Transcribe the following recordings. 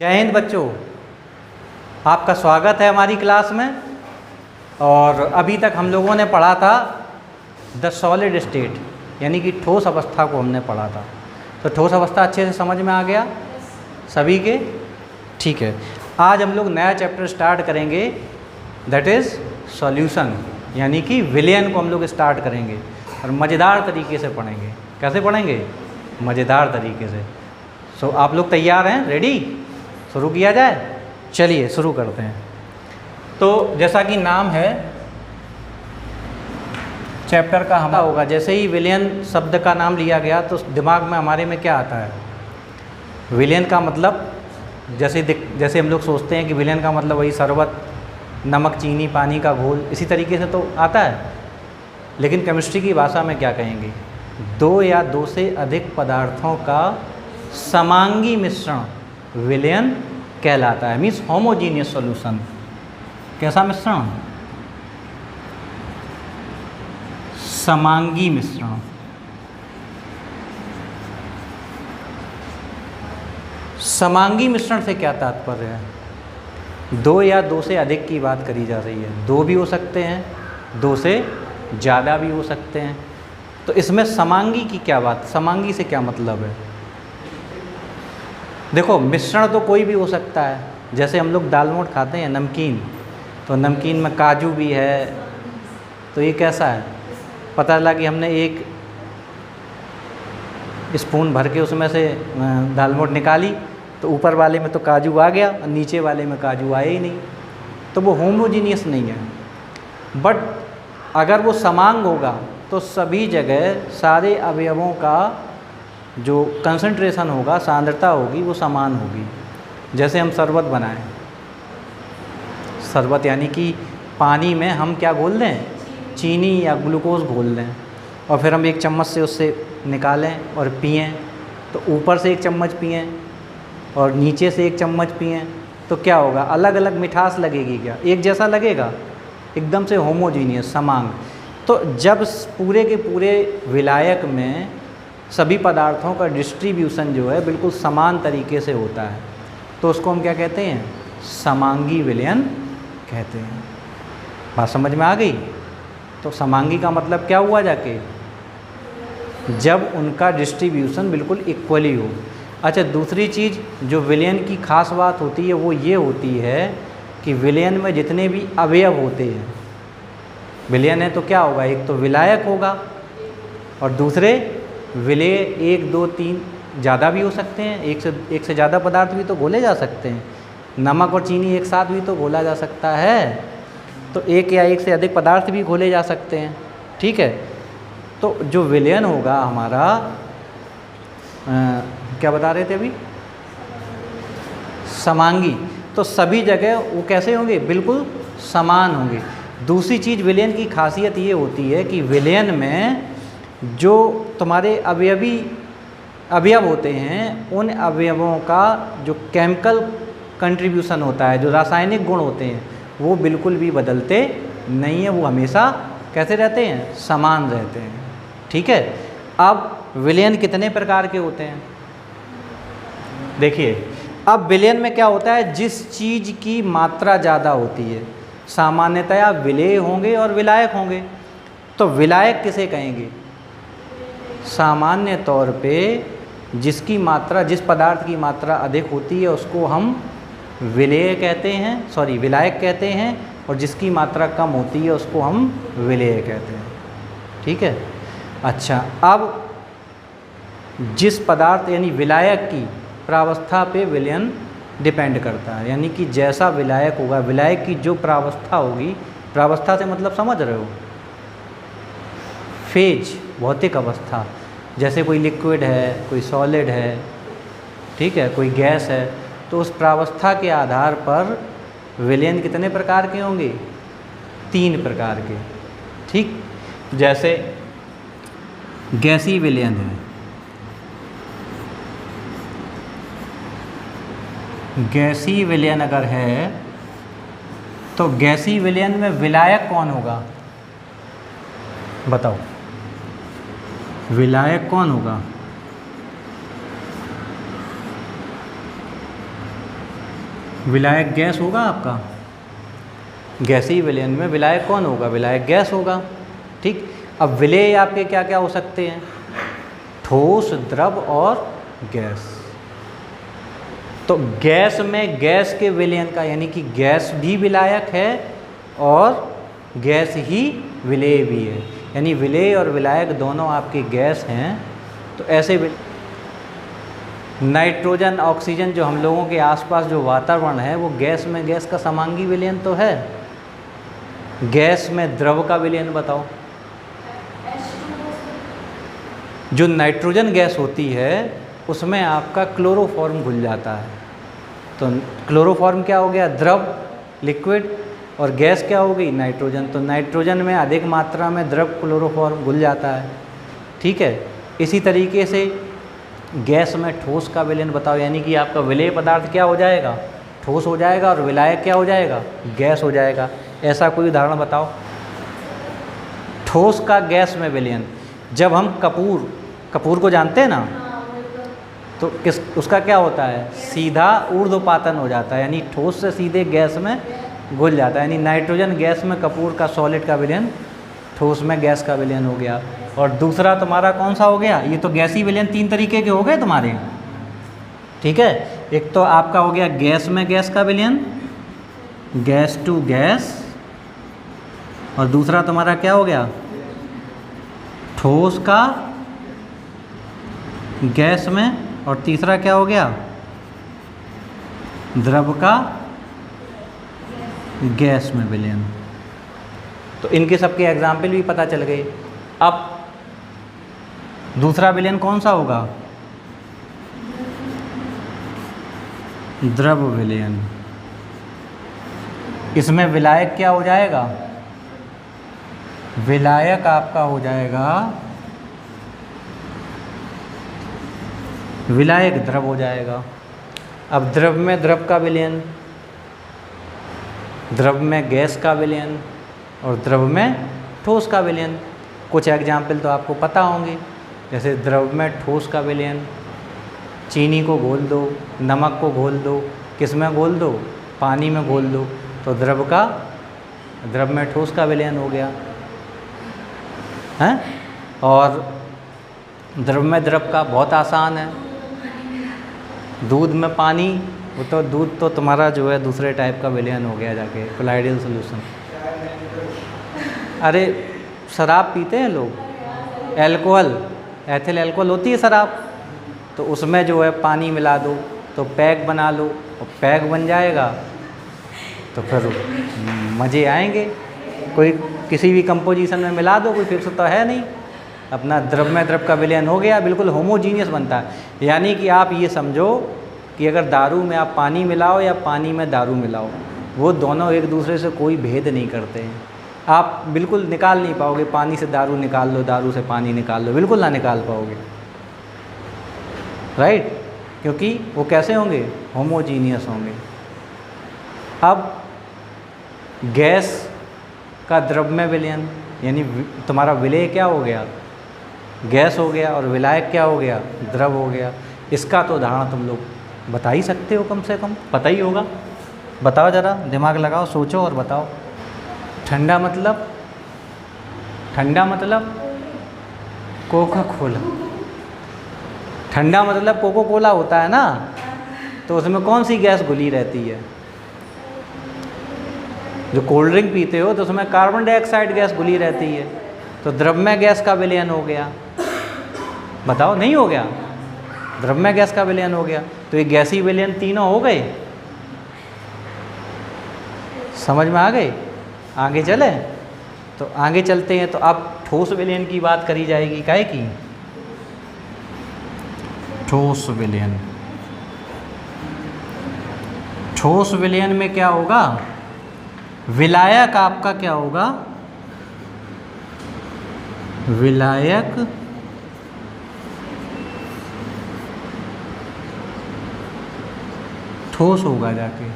जय हिंद बच्चों, आपका स्वागत है हमारी क्लास में। और अभी तक हम लोगों ने पढ़ा था द सॉलिड स्टेट, यानी कि ठोस अवस्था को हमने पढ़ा था। तो ठोस अवस्था अच्छे से समझ में आ गया सभी के? ठीक है। आज हम लोग नया चैप्टर स्टार्ट करेंगे, दैट इज़ सॉल्यूशन, यानी कि विलयन को हम लोग स्टार्ट करेंगे और मज़ेदार तरीके से पढ़ेंगे। कैसे पढ़ेंगे? मज़ेदार तरीके से। सो आप लोग तैयार हैं? रेडी? शुरू किया जाए? चलिए शुरू करते हैं। तो जैसा कि नाम है चैप्टर का हमारा होगा, जैसे ही विलयन शब्द का नाम लिया गया तो दिमाग में हमारे में क्या आता है? विलयन का मतलब जैसे हम लोग सोचते हैं कि विलयन का मतलब वही शरबत, नमक, चीनी, पानी का घोल, इसी तरीके से तो आता है। लेकिन केमिस्ट्री की भाषा में क्या कहेंगे? दो या दो से अधिक पदार्थों का समांगी मिश्रण विलयन कहलाता है। Means homogeneous solution. कैसा मिश्रण? समांगी मिश्रण। समांगी मिश्रण से क्या तात्पर्य है? दो या दो से अधिक की बात करी जा रही है। दो भी हो सकते हैं, दो से ज़्यादा भी हो सकते हैं। तो इसमें समांगी की क्या बात? समांगी से क्या मतलब है? देखो, मिश्रण तो कोई भी हो सकता है। जैसे हम लोग दाल मोठ खाते हैं, नमकीन, तो नमकीन में काजू भी है, तो ये कैसा है? पता लगा कि हमने एक स्पून भर के उसमें से दाल मोठ निकाली, तो ऊपर वाले में तो काजू आ गया और नीचे वाले में काजू आया ही नहीं, तो वो होमोजीनियस नहीं है। बट अगर वो समांग होगा तो सभी जगह सारे अवयवों का जो कंसंट्रेशन होगा, सांद्रता होगी, वो समान होगी। जैसे हम शरबत बनाएं, शरबत यानी कि पानी में हम क्या घोल दें? चीनी या ग्लूकोज घोल दें, और फिर हम एक चम्मच से उससे निकालें और पिएं। तो ऊपर से एक चम्मच पिएं और नीचे से एक चम्मच पिएं, तो क्या होगा? अलग अलग मिठास लगेगी क्या? एक जैसा लगेगा? एकदम से होमोजीनियस, समांग। तो जब पूरे के पूरे विलायक में सभी पदार्थों का डिस्ट्रीब्यूशन जो है बिल्कुल समान तरीके से होता है, तो उसको हम क्या कहते हैं? समांगी विलयन कहते हैं। बात समझ में आ गई? तो समांगी का मतलब क्या हुआ जाके? जब उनका डिस्ट्रीब्यूशन बिल्कुल इक्वली हो। अच्छा, दूसरी चीज़ जो विलयन की खास बात होती है वो ये होती है कि विलयन में जितने भी अवयव होते हैं, विलयन है तो क्या होगा? एक तो विलायक होगा और दूसरे विलेय, एक दो तीन ज़्यादा भी हो सकते हैं, एक से ज़्यादा पदार्थ भी तो घोले जा सकते हैं। नमक और चीनी एक साथ भी तो घोला जा सकता है, तो एक या एक से अधिक पदार्थ भी घोले जा सकते हैं। ठीक है। तो जो विलयन होगा हमारा, क्या बता रहे थे अभी? समांगी। तो सभी जगह वो कैसे होंगे? बिल्कुल समान होंगे। दूसरी चीज़ विलयन की खासियत ये होती है कि विलयन में जो तुम्हारे अवयव होते हैं, उन अवयवों का जो केमिकल कंट्रीब्यूशन होता है, जो रासायनिक गुण होते हैं, वो बिल्कुल भी बदलते नहीं हैं। वो हमेशा कैसे रहते हैं? समान रहते हैं। ठीक है। अब विलयन कितने प्रकार के होते हैं? देखिए, अब विलयन में क्या होता है? जिस चीज़ की मात्रा ज़्यादा होती है, सामान्यतया विलेय होंगे और विलायक होंगे। तो विलायक किसे कहेंगे? सामान्य तौर पे जिसकी मात्रा, जिस पदार्थ की मात्रा अधिक होती है उसको हम विलेय कहते हैं, विलायक कहते हैं, और जिसकी मात्रा कम होती है उसको हम विलेय कहते हैं। ठीक है। अच्छा, अब जिस पदार्थ यानी विलायक की प्रावस्था पे विलयन डिपेंड करता है, यानी कि जैसा विलायक होगा, विलायक की जो प्रावस्था होगी, प्रावस्था से मतलब समझ रहे हो? फेज, भौतिक अवस्था। जैसे कोई लिक्विड है, कोई सॉलिड है, ठीक है, कोई गैस है, तो उस प्रावस्था के आधार पर विलयन कितने प्रकार के होंगे? 3 प्रकार के। ठीक। जैसे गैसीय विलयन है, गैसीय विलयन अगर है तो गैसीय विलयन में विलायक कौन होगा? बताओ, विलायक कौन होगा? विलायक गैस होगा आपका, गैसीय विलयन में विलायक कौन होगा? विलायक गैस होगा। ठीक, अब विलेय आपके क्या क्या हो सकते हैं? ठोस, द्रव और गैस। तो गैस में गैस के विलयन का, यानी कि गैस भी विलायक है और गैस ही विलेय भी है, यानी विलेय और विलायक दोनों आपके गैस हैं। तो ऐसे नाइट्रोजन, ऑक्सीजन जो हम लोगों के आसपास जो वातावरण है वो गैस में गैस का समांगी विलयन तो है। गैस में द्रव का विलयन बताओ। जो नाइट्रोजन गैस होती है उसमें आपका क्लोरोफॉर्म घुल जाता है, तो क्लोरोफॉर्म क्या हो गया? द्रव, लिक्विड, और गैस क्या हो गई? नाइट्रोजन। तो नाइट्रोजन में अधिक मात्रा में द्रव क्लोरोफॉर्म घुल जाता है। ठीक है, इसी तरीके से गैस में ठोस का विलयन बताओ, यानी कि आपका विलेय पदार्थ क्या हो जाएगा? ठोस हो जाएगा, और विलायक क्या हो जाएगा? गैस हो जाएगा। ऐसा कोई उदाहरण बताओ। ठोस का गैस में विलयन, जब हम कपूर को जानते हैं ना, तो उसका क्या होता है? सीधा ऊर्ध्वपातन हो जाता है, यानी ठोस से सीधे गैस में घुल जाता है। यानी नाइट्रोजन गैस में कपूर का सॉलिड का विलयन ठोस में गैस का विलयन हो गया। और दूसरा तुम्हारा कौन सा हो गया? ये तो गैसीय विलयन 3 तरीके के हो गए तुम्हारे। ठीक है, एक तो आपका हो गया गैस में गैस का विलयन, गैस टू गैस, और दूसरा तुम्हारा क्या हो गया? ठोस का गैस में, और तीसरा क्या हो गया? द्रव का गैस में विलयन। तो इनके सबके एग्जाम्पल भी पता चल गए। अब दूसरा विलयन कौन सा होगा? द्रव विलयन। इसमें विलायक क्या हो जाएगा? विलायक आपका हो जाएगा, विलायक द्रव हो जाएगा। अब द्रव में द्रव का विलयन, द्रव में गैस का विलयन, और द्रव में ठोस का विलयन। कुछ एग्जाम्पल तो आपको पता होंगे, जैसे द्रव में ठोस का विलयन, चीनी को घोल दो, नमक को घोल दो, किस में घोल दो? पानी में घोल दो, तो द्रव में ठोस का विलयन हो गया है। और द्रव में द्रव का बहुत आसान है, दूध में पानी, वो तो दूध तो तुम्हारा जो है दूसरे टाइप का विलयन हो गया जाके, कोलाइडल सॉल्यूशन। अरे शराब पीते हैं लोग, एल्कोहल, एथिल एल्कोहल होती है शराब, तो उसमें जो है पानी मिला दो तो पैक बना लो, और पैक बन जाएगा तो फिर मज़े आएंगे। कोई किसी भी कंपोजिशन में मिला दो, कोई फिक्स तो है नहीं, अपना द्रव में द्रव का विलयन हो गया, बिल्कुल होमोजीनियस बनता है। यानी कि आप ये समझो कि अगर दारू में आप पानी मिलाओ या पानी में दारू मिलाओ, वो दोनों एक दूसरे से कोई भेद नहीं करते हैं। आप बिल्कुल निकाल नहीं पाओगे, पानी से दारू निकाल लो, दारू से पानी निकाल लो, बिल्कुल ना निकाल पाओगे, राइट? क्योंकि वो कैसे होंगे? होमोजीनियस होंगे। अब गैस का द्रव में विलयन, यानी तुम्हारा विलेय क्या हो गया? गैस हो गया, और विलायक क्या हो गया? द्रव हो गया। इसका तो उदाहरण तुम लोग बता ही सकते हो, कम से कम पता ही होगा। बताओ ज़रा, दिमाग लगाओ, सोचो और बताओ। ठंडा मतलब? ठंडा मतलब कोका कोला। ठंडा मतलब कोको कोला होता है ना, तो उसमें कौन सी गैस घुली रहती है? जो कोल्ड ड्रिंक पीते हो तो उसमें कार्बन डाइऑक्साइड गैस घुली रहती है, तो द्रव में गैस का विलयन हो गया। बताओ, नहीं हो गया? द्रव में गैस का विलयन हो गया, तो ये गैसीय विलयन तीनों हो गए। समझ में आ गए? आगे चले? तो आगे चलते हैं। तो अब ठोस विलयन की बात करी जाएगी, काहे की? ठोस विलयन। ठोस विलयन में क्या होगा? विलायक आपका क्या होगा? विलायक ठोस होगा जाके।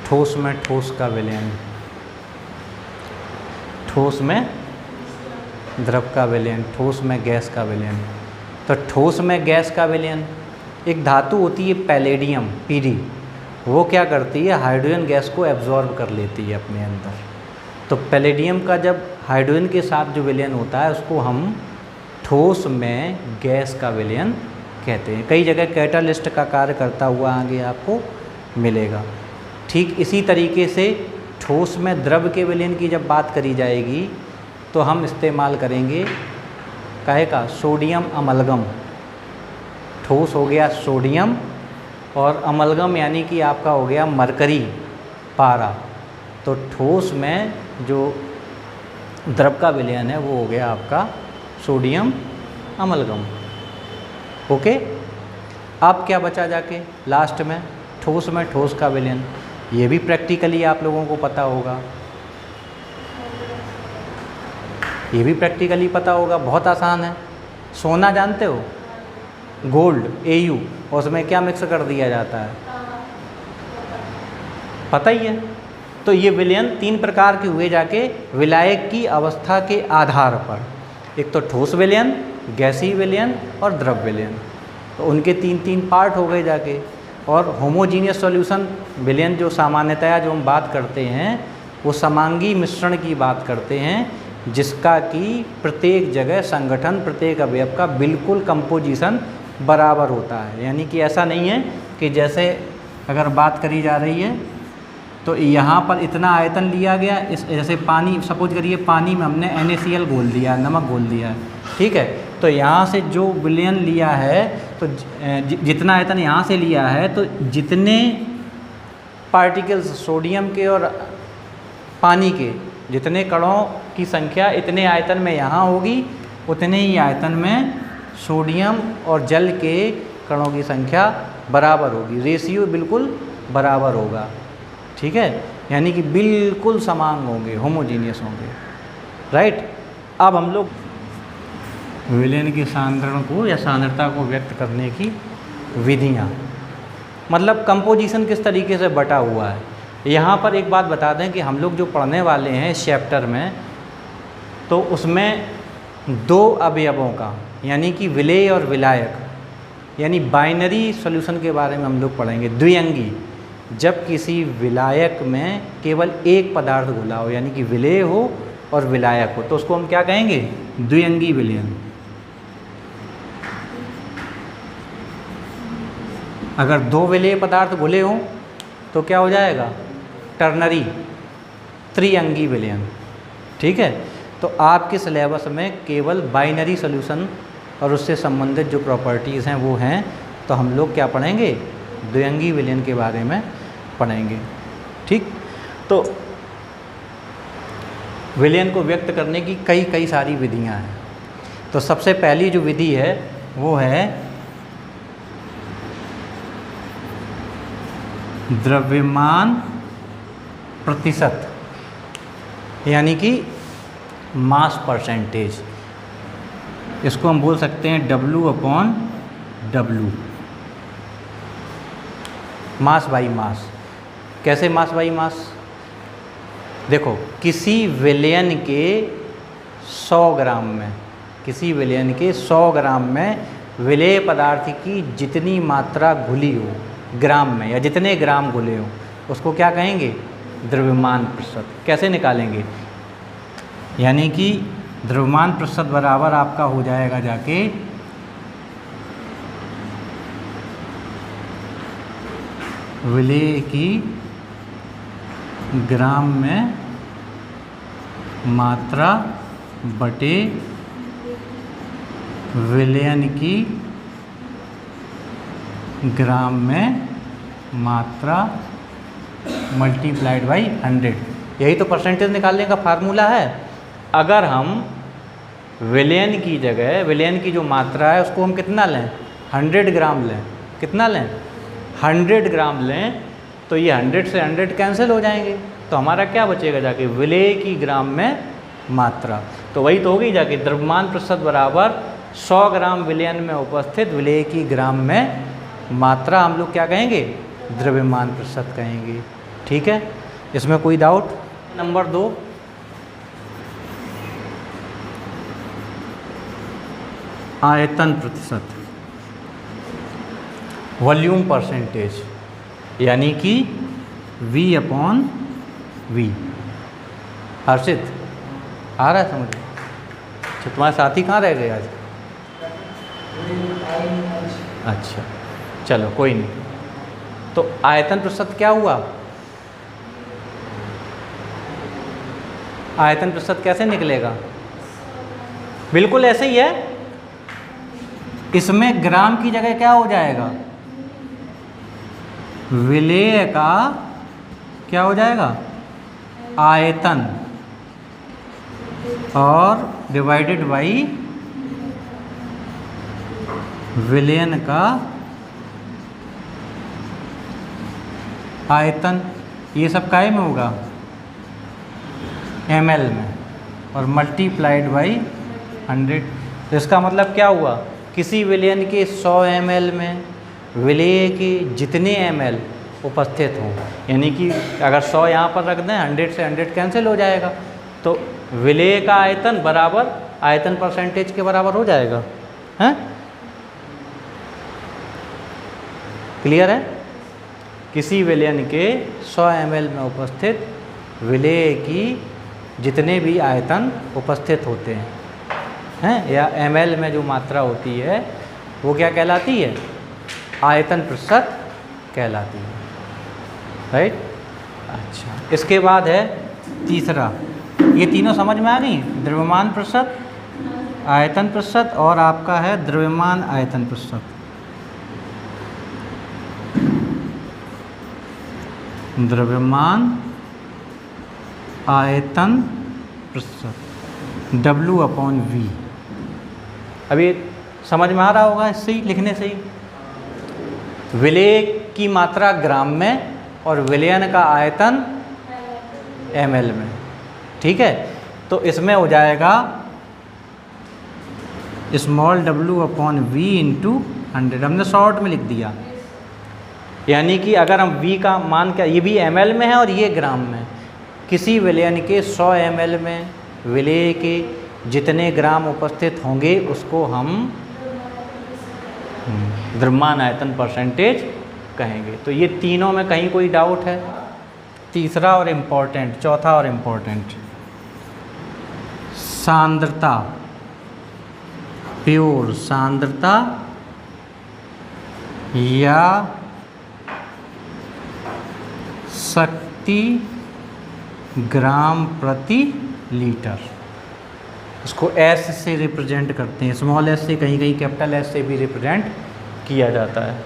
ठोस में ठोस का विलयन, ठोस में द्रव का विलयन, ठोस में गैस का विलयन। तो ठोस में गैस का विलयन, एक धातु होती है पैलेडियम, पीडी, वो क्या करती है, हाइड्रोजन गैस को एब्जॉर्ब कर लेती है अपने अंदर। तो पैलेडियम का जब हाइड्रोजन के साथ जो विलयन होता है उसको हम ठोस में गैस का विलयन कहते हैं। कई जगह कैटालिस्ट का कार्य करता हुआ आगे आपको मिलेगा। ठीक इसी तरीके से ठोस में द्रव के विलयन की जब बात करी जाएगी तो हम इस्तेमाल करेंगे काहे का, सोडियम अमलगम। ठोस हो गया सोडियम और अमलगम यानी कि आपका हो गया मरकरी पारा। तो ठोस में जो द्रव का विलयन है वो हो गया आपका सोडियम अमलगम। ओके, अब क्या बचा जाके लास्ट में, ठोस में ठोस का विलयन। ये भी प्रैक्टिकली आप लोगों को पता होगा, ये भी प्रैक्टिकली पता होगा, बहुत आसान है। सोना जानते हो, गोल्ड AU, और उसमें क्या मिक्स कर दिया जाता है, पता ही है। तो ये विलयन 3 प्रकार के हुए जाके विलायक की अवस्था के आधार पर। एक तो ठोस विलयन, गैसीय विलयन और द्रव विलयन। तो उनके 3 पार्ट हो गए जाके। और होमोजीनियस सॉल्यूशन विलयन जो सामान्यतया जो हम बात करते हैं वो समांगी मिश्रण की बात करते हैं, जिसका कि प्रत्येक जगह संगठन, प्रत्येक अवयव का बिल्कुल कंपोजिशन बराबर होता है। यानी कि ऐसा नहीं है कि जैसे अगर बात करी जा रही है तो यहाँ पर इतना आयतन लिया गया, इस जैसे पानी, सपोज करिए पानी में हमने NaCl घोल दिया, नमक घोल दिया है, ठीक है। तो यहाँ से जो विलयन लिया है तो जितना आयतन यहाँ से लिया है तो जितने पार्टिकल्स सोडियम के और पानी के जितने कणों की संख्या इतने आयतन में यहाँ होगी, उतने ही आयतन में सोडियम और जल के कणों की संख्या बराबर होगी। रेशियो बिल्कुल बराबर होगा, ठीक है। यानी कि बिल्कुल समान होंगे, होमोजीनियस होंगे, राइट। अब हम लोग विलयन के सांद्रण को या सांद्रता को व्यक्त करने की विधियाँ, मतलब कंपोजिशन किस तरीके से बटा हुआ है। यहाँ पर एक बात बता दें कि हम लोग जो पढ़ने वाले हैं इस चैप्टर में, तो उसमें 2 अवयवों का यानी कि विलेय और विलायक यानी बाइनरी सॉल्यूशन के बारे में हम लोग पढ़ेंगे। द्विअंगी, जब किसी विलायक में केवल एक पदार्थ घुला हो यानी कि विलेय हो और विलायक हो तो उसको हम क्या कहेंगे, द्विअंगी विलयन। अगर 2 विलेय पदार्थ घुले हों तो क्या हो जाएगा, टर्नरी, त्रिअंगी विलयन, ठीक है। तो आपके सिलेबस में केवल बाइनरी सॉल्यूशन और उससे संबंधित जो प्रॉपर्टीज़ हैं वो हैं, तो हम लोग क्या पढ़ेंगे, द्विअंगी विलयन के बारे में पढ़ेंगे, ठीक। तो विलयन को व्यक्त करने की कई सारी विधियां हैं। तो सबसे पहली जो विधि है वो है द्रव्यमान प्रतिशत, यानी कि मास परसेंटेज। इसको हम बोल सकते हैं W/W, मास बाई मास। कैसे मास बाई मास, देखो किसी विलयन के 100 ग्राम में, किसी विलयन के 100 ग्राम में विलेय पदार्थ की जितनी मात्रा घुली हो ग्राम में या जितने ग्राम घुले हो उसको क्या कहेंगे, द्रव्यमान प्रतिशत। कैसे निकालेंगे, यानी कि द्रव्यमान प्रतिशत बराबर आपका हो जाएगा जाके विलेय की ग्राम में मात्रा बटे विलयन की ग्राम में मात्रा मल्टीप्लाइड बाई 100। यही तो परसेंटेज निकालने का फार्मूला है। अगर हम विलयन की जगह, विलयन की जो मात्रा है उसको हम कितना लें, 100 ग्राम लें, कितना लें, 100 ग्राम लें, तो ये 100 से 100 कैंसिल हो जाएंगे, तो हमारा क्या बचेगा जाके, विलेय की ग्राम में मात्रा। तो वही तो होगी जाके द्रव्यमान प्रतिशत बराबर 100 ग्राम विलयन में उपस्थित विलेय की ग्राम में मात्रा, हम लोग क्या कहेंगे, द्रव्यमान प्रतिशत कहेंगे, ठीक है। इसमें कोई डाउट। नंबर 2, आयतन प्रतिशत, वॉल्यूम परसेंटेज। यानी कि V अपॉन V। हर्षित आ रहा है समझ? अच्छा, तुम्हारे साथी कहाँ रह गए आज? अच्छा चलो कोई नहीं। तो आयतन प्रतिशत क्या हुआ? आयतन प्रतिशत कैसे निकलेगा? बिल्कुल ऐसे ही है। इसमें ग्राम की जगह क्या हो जाएगा? विलेय का क्या हो जाएगा? आयतन, और डिवाइडेड बाई विलयन का आयतन। ये सब काय में होगा? ml में, और मल्टीप्लाइड बाई 100। तो इसका मतलब क्या हुआ? किसी विलयन के 100 ml में विलेय के जितने ml उपस्थित हों, यानी कि अगर 100 यहाँ पर रख दें, 100 से 100 कैंसिल हो जाएगा, तो विलेय का आयतन बराबर आयतन परसेंटेज के बराबर हो जाएगा। हैं? क्लियर है? किसी विलयन के 100 ml में उपस्थित विलेय की जितने भी आयतन उपस्थित होते हैं, या ml में जो मात्रा होती है वो क्या कहलाती है? आयतन प्रतिशत कहलाती है। राइट? अच्छा, इसके बाद है तीसरा। ये तीनों समझ में आ गई? द्रव्यमान प्रतिशत, आयतन प्रतिशत, और आपका है द्रव्यमान आयतन प्रतिशत। द्रव्यमान आयतन प्रतिशत W अपॉन V। अभी समझ में आ रहा होगा इससे ही, लिखने से ही। विलेय की मात्रा ग्राम में और विलयन का आयतन ml में। ठीक है? तो इसमें हो जाएगा small w upon V into 100। हमने शॉर्ट में लिख दिया। यानी कि अगर हम V का मान क्या, ये भी ml में है और ये ग्राम में, किसी विलयन के 100 ml में विलेय के जितने ग्राम उपस्थित होंगे उसको हम द्रव्यमान आयतन परसेंटेज कहेंगे। तो ये तीनों में कहीं कोई डाउट है? तीसरा और इम्पोर्टेंट, चौथा और इम्पोर्टेंट, सांद्रता, प्योर सांद्रता या शक्ति ग्राम प्रति लीटर। इसको S से रिप्रेजेंट करते हैं, स्मॉल s से, कहीं कहीं कैपिटल S से भी रिप्रेजेंट किया जाता है।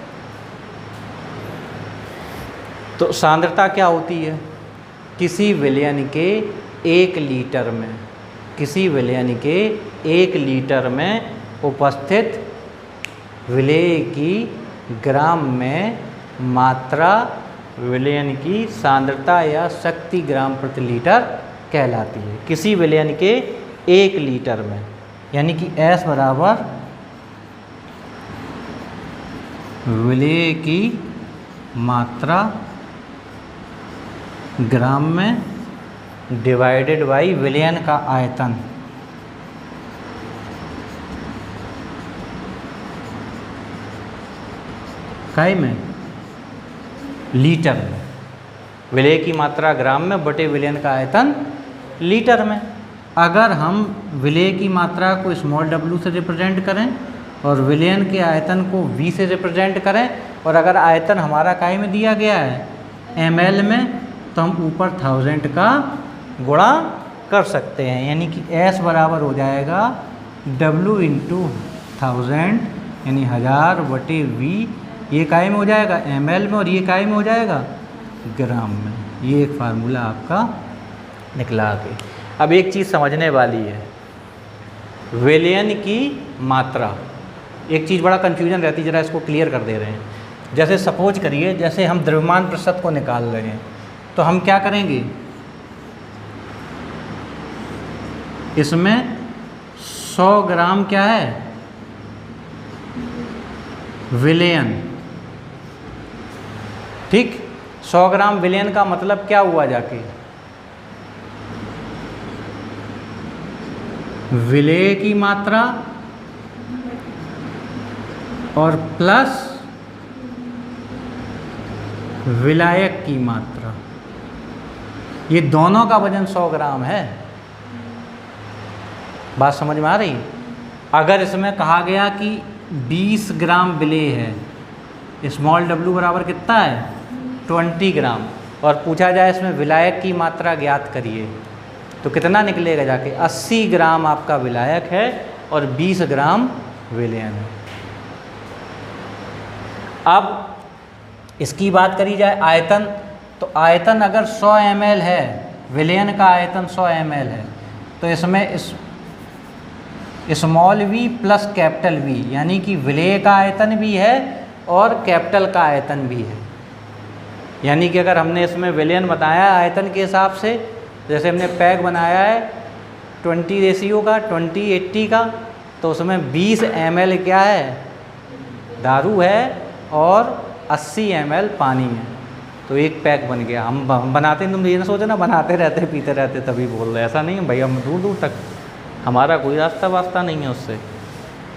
तो सांद्रता क्या होती है? किसी विलयन के 1 लीटर में, किसी विलयन के 1 लीटर में उपस्थित विलेय की ग्राम में मात्रा विलयन की सांद्रता या शक्ति ग्राम प्रति लीटर कहलाती है। किसी विलयन के 1 लीटर में, यानी कि S बराबर विलेय की मात्रा ग्राम में डिवाइडेड बाई विलयन का आयतन। काय में? लीटर में। विलेय की मात्रा ग्राम में बटे विलयन का आयतन लीटर में। अगर हम विलेय की मात्रा को स्मॉल w से रिप्रेजेंट करें और विलयन के आयतन को V से रिप्रेजेंट करें, और अगर आयतन हमारा काय में दिया गया है ml में, तो हम ऊपर 1000 का गुणा कर सकते हैं। यानी कि S बराबर हो जाएगा W इंटू 1000, यानी 1000 बटे V। ये काय में हो जाएगा? ml में, और ये काय में हो जाएगा? ग्राम में। ये एक फार्मूला आपका निकला आगे। अब एक चीज़ समझने वाली है, विलयन की मात्रा, एक चीज़ बड़ा कन्फ्यूजन रहती है, ज़रा इसको क्लियर कर दे रहे हैं। जैसे सपोज करिए, जैसे हम द्रव्यमान प्रतिशत को निकाल रहे हैं, तो हम क्या करेंगे? इसमें 100 ग्राम क्या है? विलयन। ठीक? 100 ग्राम विलयन का मतलब क्या हुआ जाके? विलेय की मात्रा और प्लस विलायक की मात्रा, ये दोनों का वजन 100 ग्राम है। बात समझ में आ रही? अगर इसमें कहा गया कि 20 ग्राम विलेय है, स्मॉल w बराबर कितना है 20 ग्राम, और पूछा जाए इसमें विलायक की मात्रा ज्ञात करिए, तो कितना निकलेगा जाके 80 ग्राम आपका विलायक है और 20 ग्राम विलयन है। अब इसकी बात करी जाए आयतन, तो आयतन अगर 100 ml है, विलयन का आयतन 100 ml है, तो इसमें small v plus capital V, यानी कि विलेय का आयतन भी है और कैपिटल का आयतन भी है। यानी कि अगर हमने इसमें विलयन बताया आयतन के हिसाब से, जैसे हमने पैक बनाया है 20 रेशियो का, 20-80 का, तो उसमें 20 ml क्या है दारू है और 80 ml पानी है, तो एक पैक बन गया। हम बनाते हैं, तुम ये ना सोचो ना बनाते रहते पीते रहते तभी बोल रहे, ऐसा नहीं है भाई, हम दूर दूर तक हमारा कोई रास्ता वास्ता नहीं है उससे।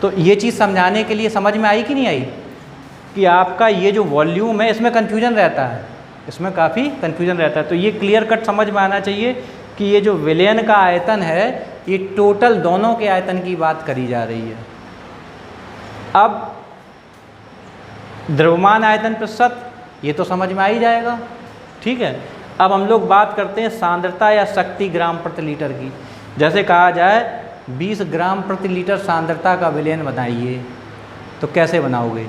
तो ये चीज़ समझाने के लिए, समझ में आई कि नहीं आई कि आपका ये जो वॉल्यूम है इसमें कन्फ्यूजन रहता है, इसमें काफ़ी कन्फ्यूजन रहता है। तो ये क्लियर कट समझ में आना चाहिए कि ये जो विलयन का आयतन है ये टोटल दोनों के आयतन की बात करी जा रही है। अब द्रव्यमान आयतन प्रतिशत ये तो समझ में आ ही जाएगा, ठीक है। अब हम लोग बात करते हैं सांद्रता या शक्ति ग्राम प्रति लीटर की। जैसे कहा जाए 20 ग्राम प्रति लीटर सांद्रता का विलयन बनाइए, तो कैसे बनाओगे?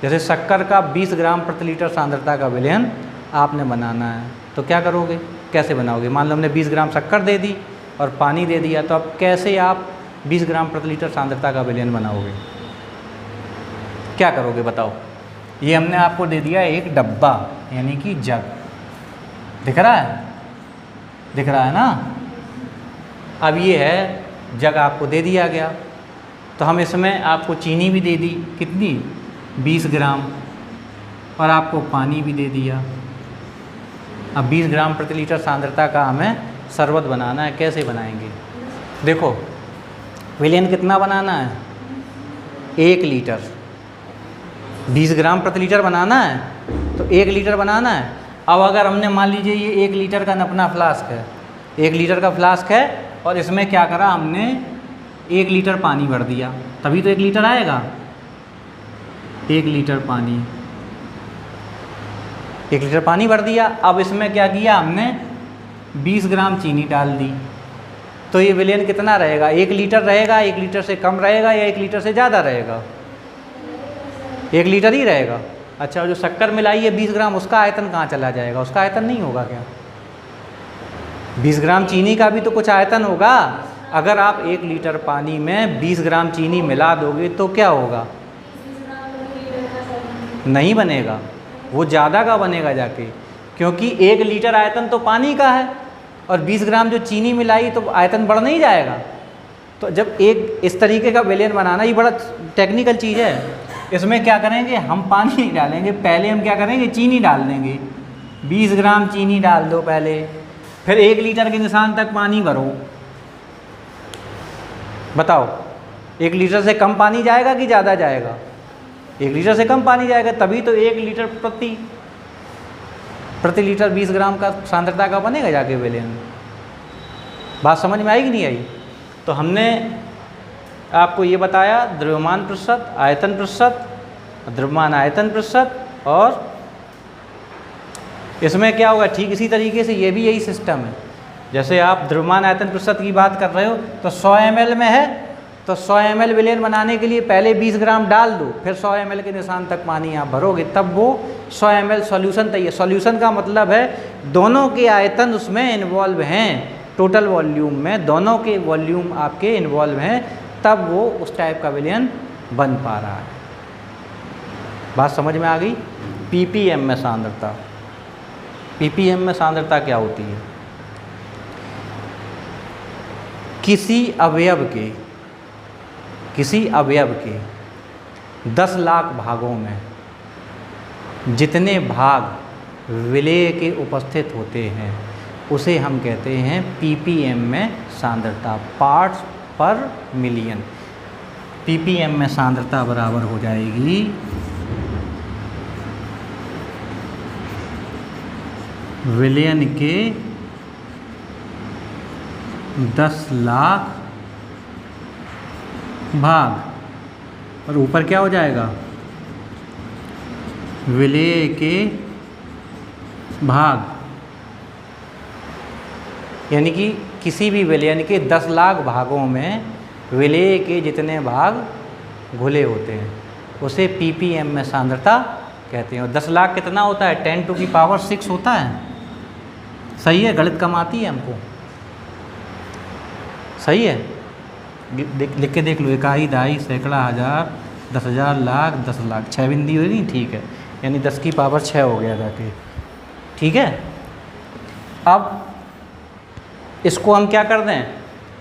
जैसे शक्कर का 20 ग्राम प्रति लीटर सांद्रता का विलयन आपने बनाना है, तो क्या करोगे, कैसे बनाओगे? मान लो हमने 20 ग्राम शक्कर दे दी और पानी दे दिया, तो अब कैसे आप 20 ग्राम प्रति लीटर सांद्रता का विलयन बनाओगे? क्या करोगे बताओ? ये हमने आपको दे दिया एक डब्बा, यानी कि जग, दिख रहा है, दिख रहा है ना। अब ये है जग आपको दे दिया गया, तो हम इसमें आपको चीनी भी दे दी, कितनी 20 ग्राम, और आपको पानी भी दे दिया। अब 20 ग्राम प्रति लीटर सांद्रता का हमें शरबत बनाना है, कैसे बनाएंगे? देखो विलयन कितना बनाना है, 1 लीटर। 20 ग्राम प्रति लीटर बनाना है तो 1 लीटर बनाना है। अब अगर हमने मान लीजिए ये 1 लीटर का अपना फ्लास्क है, 1 लीटर का फ्लास्क है, और इसमें क्या करा हमने 1 लीटर पानी भर दिया, तभी तो 1 लीटर आएगा। 1 लीटर पानी, 1 लीटर पानी भर दिया। अब इसमें क्या किया हमने 20 ग्राम चीनी डाल दी, तो ये विलयन कितना रहेगा? 1 लीटर रहेगा, 1 लीटर से कम रहेगा या 1 लीटर से ज़्यादा रहेगा? 1 लीटर ही रहेगा। अच्छा, जो शक्कर मिलाई है 20 ग्राम, उसका आयतन कहाँ चला जाएगा? उसका आयतन नहीं होगा क्या? 20 ग्राम चीनी का भी तो कुछ आयतन होगा। अगर आप 1 लीटर पानी में 20 ग्राम चीनी मिला दोगे तो क्या होगा? नहीं बनेगा, वो ज़्यादा का बनेगा जाके, क्योंकि 1 लीटर आयतन तो पानी का है और 20 ग्राम जो चीनी मिलाई तो आयतन बढ़ नहीं जाएगा। तो जब एक इस तरीके का विलयन बनाना, ये बड़ा टेक्निकल चीज़ है। इसमें क्या करेंगे, हम पानी नहीं डालेंगे, पहले हम क्या करेंगे, चीनी डाल देंगे। 20 ग्राम चीनी डाल दो पहले, फिर 1 लीटर के निशान तक पानी भरो। बताओ 1 लीटर से कम पानी जाएगा कि ज़्यादा जाएगा? 1 लीटर से कम पानी जाएगा, तभी तो 1 लीटर प्रति लीटर 20 ग्राम का सांद्रता का बनेगा जाके विलयन। बात समझ में आई कि नहीं आई? तो हमने आपको ये बताया द्रव्यमान प्रतिशत, आयतन प्रतिशत, द्रव्यमान आयतन प्रतिशत, और इसमें क्या होगा, ठीक इसी तरीके से ये भी यही सिस्टम है। जैसे आप द्रव्यमान आयतन प्रतिशत की बात कर रहे हो, तो 100 ml में है, तो 100 ml विलयन बनाने के लिए पहले 20 ग्राम डाल दो, फिर 100 ml के निशान तक पानी आप भरोगे, तब वो 100 ml सॉल्यूशन तैयार। सॉल्यूशन का मतलब है दोनों के आयतन उसमें इन्वॉल्व हैं, टोटल वॉल्यूम में दोनों के वॉल्यूम आपके इन्वॉल्व हैं, तब वो उस टाइप का विलयन बन पा रहा है। बात समझ में आ गई? ppm में सांद्रता, ppm में सांद्रता क्या होती है? किसी अवयव के 10 लाख भागों में जितने भाग विलेय के उपस्थित होते हैं उसे हम कहते हैं ppm में सांद्रता, पार्ट्स पर मिलियन। ppm में सांद्रता बराबर हो जाएगी विलयन के 10 लाख भाग, और ऊपर क्या हो जाएगा, विलय के भाग, यानी कि किसी भी विलयन के 10 लाख भागों में विलय के जितने भाग घुले होते हैं उसे ppm में सांद्रता कहते हैं। और 10 लाख कितना होता है, 10⁶ होता है। सही है, गणित कम आती है हमको, सही है। लिख के देख लो, इकाई, दहाई, सैकड़ा, हज़ार, 10,000, लाख, 10 लाख, 6 बिंदी हो गई, ठीक है, यानी 10⁶ हो गया जाके, ठीक है। अब इसको हम क्या कर दें,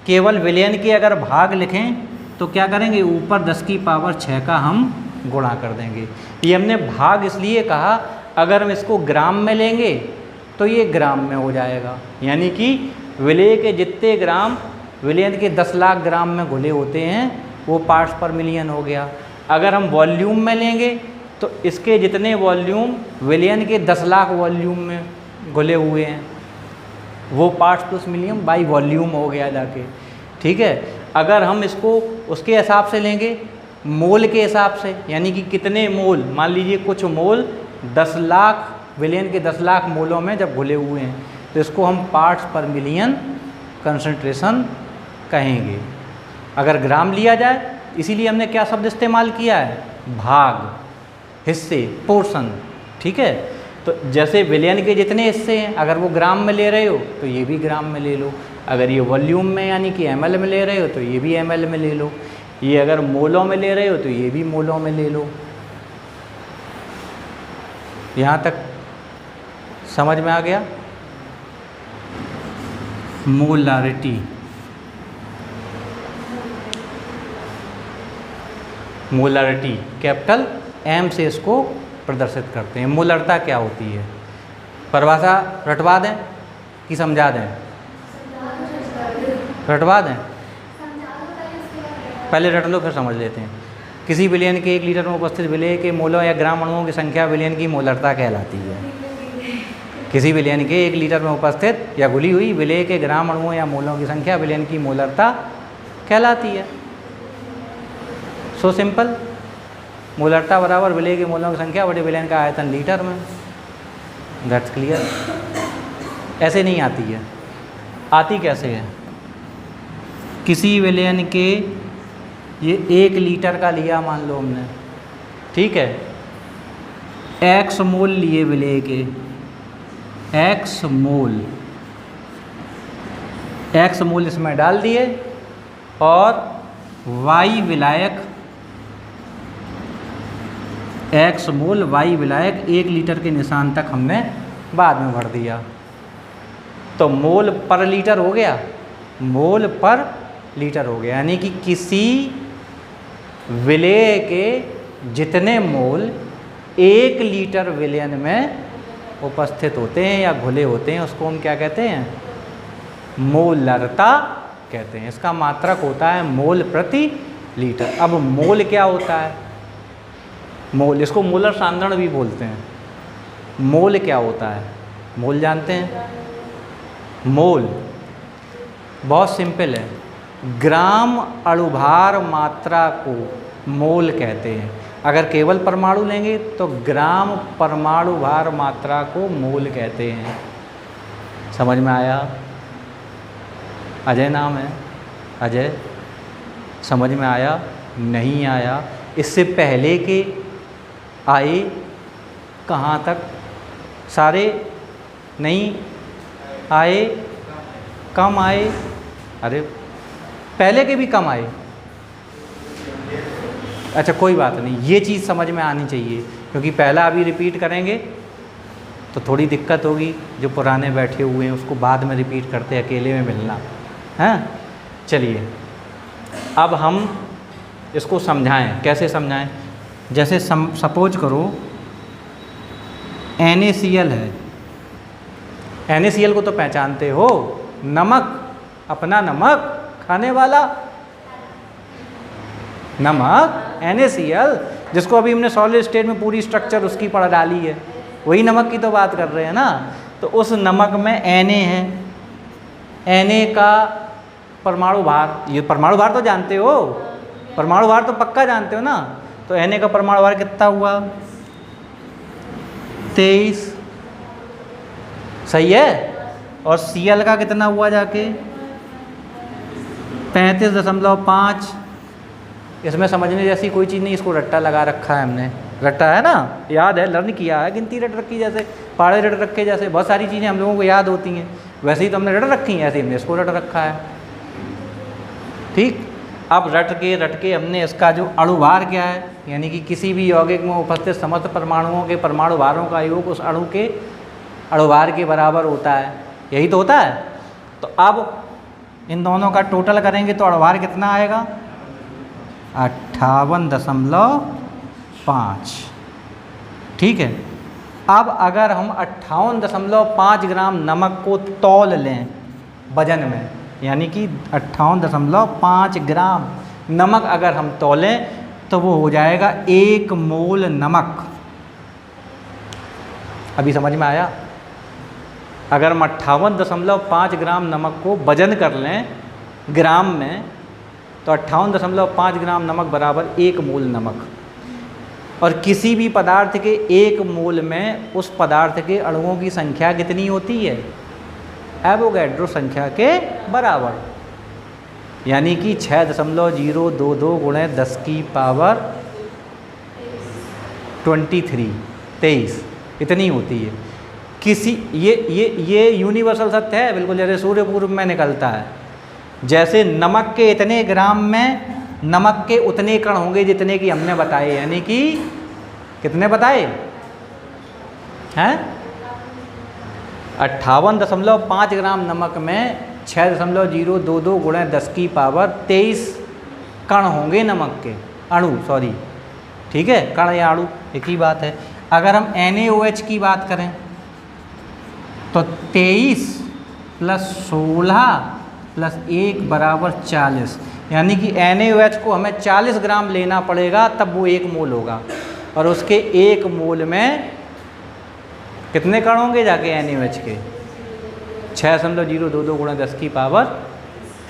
केवल विलयन के अगर भाग लिखें तो क्या करेंगे, ऊपर 10⁶ का हम गुणा कर देंगे। ये हमने भाग इसलिए कहा, अगर हम इसको ग्राम में लेंगे तो ये ग्राम में हो जाएगा, यानी कि विलय के जितने ग्राम विलयन के 10 लाख ग्राम में घुले होते हैं वो पार्ट्स पर मिलियन हो गया। अगर हम वॉल्यूम में लेंगे तो इसके जितने वॉल्यूम विलयन के 10 लाख वॉल्यूम में घुले हुए हैं वो parts plus million by volume हो गया जाके, ठीक है। अगर हम इसको उसके हिसाब से लेंगे, मोल के हिसाब से, यानी कि कितने मोल, मान लीजिए कुछ मोल 10 लाख विलयन के 10 लाख मोलों में जब घुले हुए हैं तो इसको हम पार्ट्स पर मिलियन कंसंट्रेशन कहेंगे। अगर ग्राम लिया जाए, इसीलिए हमने क्या शब्द इस्तेमाल किया है, भाग, हिस्से, पोर्शन, ठीक है। तो जैसे विलयन के जितने हिस्से हैं अगर वो ग्राम में ले रहे हो तो ये भी ग्राम में ले लो, अगर ये वॉल्यूम में यानी कि ml में ले रहे हो तो ये भी ml में ले लो, ये अगर मोलों में ले रहे हो तो ये भी मोलों में ले लो। यहाँ तक समझ में आ गया। मोलारिटी, मोलारिटी कैपिटल M से इसको प्रदर्शित करते हैं। मोलरता क्या होती है, परिभाषा रटवा दें कि समझा दें, रटवा दें, पहले रट लो फिर समझ लेते हैं। किसी विलयन के 1 लीटर में उपस्थित विलय के मोलों या ग्राम अणुओं की संख्या विलयन की मोलरता कहलाती है। किसी विलयन के 1 लीटर में उपस्थित या घुली हुई विलय के ग्राम अणुओं या मोलों की संख्या विलयन की मोलरता कहलाती है। सो सिंपल, मोलरता बराबर विलय के मोलों की संख्या बटे विलयन का आयतन लीटर में, दैट्स क्लियर। ऐसे नहीं आती है, आती कैसे है, किसी विलयन के ये 1 लीटर का लिया मान लो हमने, ठीक है, x मोल लिए विलय के, x मोल इसमें डाल दिए और y विलायक, x मोल y विलायक 1 लीटर के निशान तक हमने बाद में भर दिया, तो मोल पर लीटर हो गया, मोल पर लीटर हो गया, यानी कि किसी विलय के जितने मोल 1 लीटर विलयन में उपस्थित होते हैं या घुले होते हैं उसको हम क्या कहते हैं, मोलरता कहते हैं। इसका मात्रक होता है मोल प्रति लीटर। अब मोल क्या होता है, मोल, इसको मोलर सांद्रण भी बोलते हैं। मोल क्या होता है, मोल जानते हैं, मोल बहुत सिंपल है, ग्राम अणुभार मात्रा को मोल कहते हैं। अगर केवल परमाणु लेंगे तो ग्राम परमाणु भार मात्रा को मोल कहते हैं। समझ में आया? अजय नाम है, अजय, समझ में आया? नहीं आया? इससे पहले के आए कहाँ तक? सारे नहीं आए, कम आए, अरे पहले के भी कम आए। अच्छा कोई बात नहीं, ये चीज़ समझ में आनी चाहिए, क्योंकि पहला अभी रिपीट करेंगे तो थोड़ी दिक्कत होगी। जो पुराने बैठे हुए हैं उसको बाद में रिपीट करते, अकेले में मिलना है। चलिए अब हम इसको समझाएं। कैसे समझाएं? जैसे सपोज करो NaCl है, NaCl को तो पहचानते हो, नमक, अपना नमक खाने वाला नमक NaCl, जिसको अभी हमने सॉलिड स्टेट में पूरी स्ट्रक्चर उसकी पढ़ डाली है, वही नमक की तो बात कर रहे हैं ना। तो उस नमक में Na है, Na का परमाणु भार, ये परमाणु भार तो जानते हो, परमाणु भार तो पक्का जानते हो ना। तो Na का परमाणु भार कितना हुआ? 23, सही है। और Cl का कितना हुआ जाके? 35.5। इसमें समझने जैसी कोई चीज़ नहीं, इसको रट्टा लगा रखा है हमने, रट्टा है ना, याद है, लर्न किया है, गिनती रट रखी, जैसे पाड़े रट रखे, जैसे बहुत सारी चीज़ें हम लोगों को याद होती हैं, वैसे ही तो हमने रट रखी हैं, ऐसे हमने इसको रट रखा है। ठीक, अब रट के हमने इसका जो अणुभार क्या है, यानी कि किसी भी यौगिक में उपस्थित समस्त परमाणुओं के परमाणु भारों का योग उस अणु के अणुभार के बराबर होता है, यही तो होता है। तो अब इन दोनों का टोटल करेंगे तो अणुभार कितना आएगा? 58.5। ठीक है। अब अगर हम 58.5 ग्राम नमक को तौल लें वजन में, यानी कि 58.5 ग्राम नमक अगर हम तौलें तो वो हो जाएगा 1 मोल नमक। अभी समझ में आया? अगर हम 58.5 ग्राम नमक को वजन कर लें ग्राम में तो 58.5 ग्राम नमक बराबर 1 मोल नमक। और किसी भी पदार्थ के 1 मोल में उस पदार्थ के अणुओं की संख्या कितनी होती है? एवोगैड्रो संख्या के बराबर, यानी कि 6.022 × 10 की पावर 23 इतनी होती है। किसी ये यूनिवर्सल सत्य है बिल्कुल, जैसे सूर्य पूर्व में निकलता है, जैसे नमक के इतने ग्राम में नमक के उतने कण होंगे जितने कि हमने बताए, यानी कि कितने बताए हैं? 58.5 ग्राम नमक में 6.022 × 10 की पावर 23 कण होंगे नमक के, अणु सॉरी, ठीक है, कण या अणु एक ही बात है। अगर हम NaOH की बात करें तो 23 + 16 + 1 बराबर 40, यानी कि NaOH को हमें 40 ग्राम लेना पड़ेगा तब वो 1 मोल होगा। और उसके 1 मोल में कितने कण होंगे जाके NaOH के? 6.022 × 10 की पावर